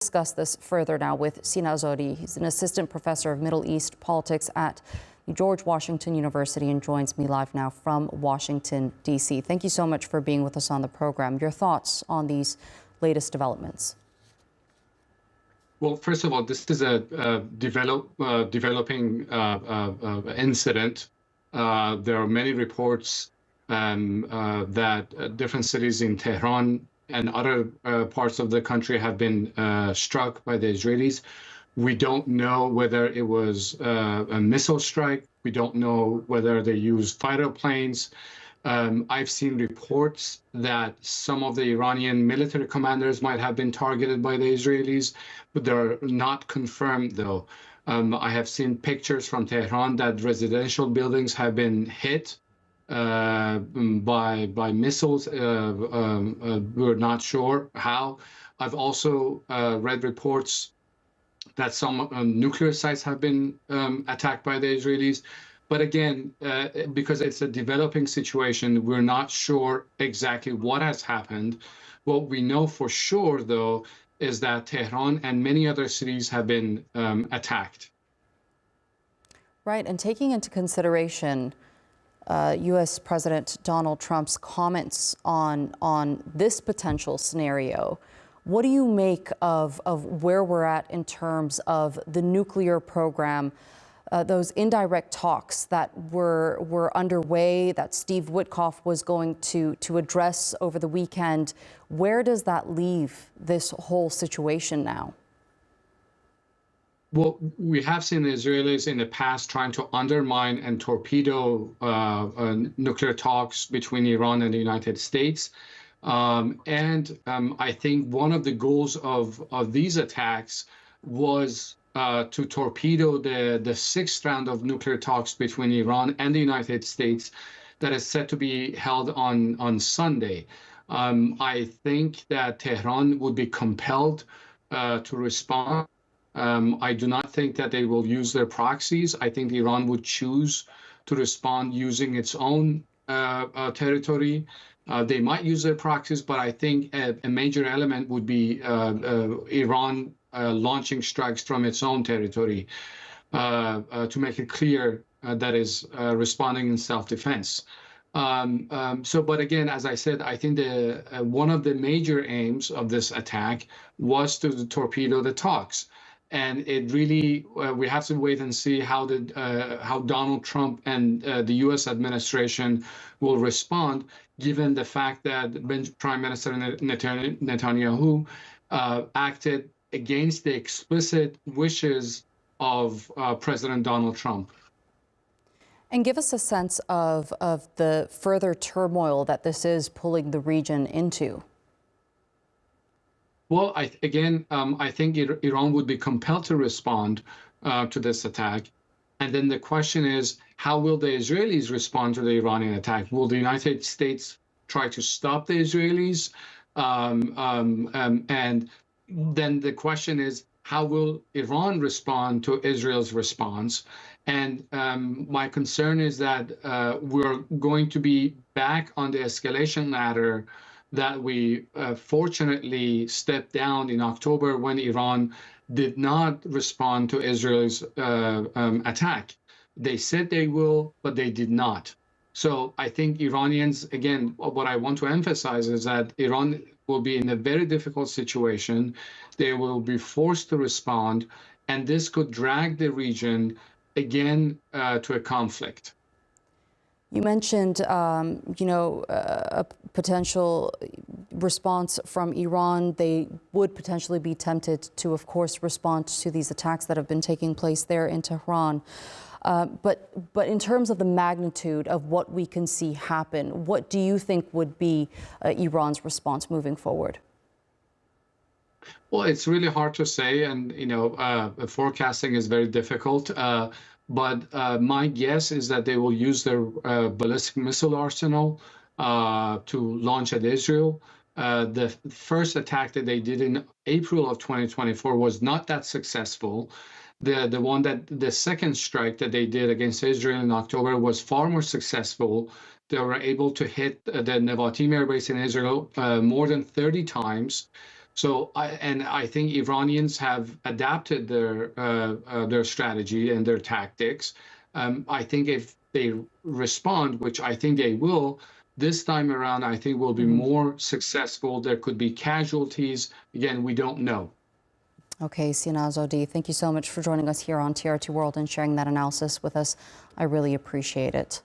Discuss this further now with Sina Azodi. He's an assistant professor of Middle East politics at George Washington University and joins me live now from Washington, D.C. Thank you so much for being with us on the program. Your thoughts on these latest developments? Well, first of all, this is a developing incident. There are many reports that different cities in Tehran and other parts of the country have been struck by the Israelis. We don't know whether it was a missile strike. We don't know whether they used fighter planes. I've seen reports that some of the Iranian military commanders might have been targeted by the Israelis, but they're not confirmed, though. I have seen pictures from Tehran that residential buildings have been hit by missiles. We're not sure how. I've also read reports that some nuclear sites have been attacked by the Israelis. But again, because it's a developing situation, we're not sure exactly what has happened. What we know for sure, though, is that Tehran and many other cities have been attacked. Right, and taking into consideration U.S. President Donald Trump's comments on this potential scenario, what do you make of where we're at in terms of the nuclear program, those indirect talks that were underway that Steve Witkoff was going to address over the weekend? Where does that leave this whole situation now? Well, we have seen the Israelis in the past trying to undermine and torpedo nuclear talks between Iran and the United States. I think one of the goals of these attacks was to torpedo the sixth round of nuclear talks between Iran and the United States that is set to be held on Sunday. I think that Tehran would be compelled to respond. I do not think that they will use their proxies. I think Iran would choose to respond using its own territory. They might use their proxies, but I think a major element would be Iran launching strikes from its own territory to make it clear that is responding in self-defense. But again, as I said, I think one of the major aims of this attack was to torpedo the talks. And it really, we have to wait and see how Donald Trump and the U.S. administration will respond, given the fact that Prime Minister Netanyahu acted against the explicit wishes of President Donald Trump. And give us a sense of the further turmoil that this is pulling the region into. Well, I think Iran would be compelled to respond to this attack. And then the question is, how will the Israelis respond to the Iranian attack? Will the United States try to stop the Israelis? And then the question is, how will Iran respond to Israel's response? And my concern is that we're going to be back on the escalation ladder that we fortunately stepped down in October when Iran did not respond to Israel's attack. They said they will, but they did not. So I think Iranians, again, what I want to emphasize is that Iran will be in a very difficult situation. They will be forced to respond, and this could drag the region again to a conflict. You mentioned, a potential response from Iran. They would potentially be tempted to, of course, respond to these attacks that have been taking place there in Tehran. But in terms of the magnitude of what we can see happen, what do you think would be Iran's response moving forward? Well, it's really hard to say, and forecasting is very difficult. But my guess is that they will use their ballistic missile arsenal to launch at Israel. The first attack that they did in April of 2024 was not that successful. The second strike that they did against Israel in October was far more successful. They were able to hit the Nevatim air base in Israel more than 30 times. So I think Iranians have adapted their strategy and their tactics. I think if they respond, which I think they will, this time around, I think will be more successful. There could be casualties. Again, we don't know. Okay, Sina Azodi, thank you so much for joining us here on TRT World and sharing that analysis with us. I really appreciate it.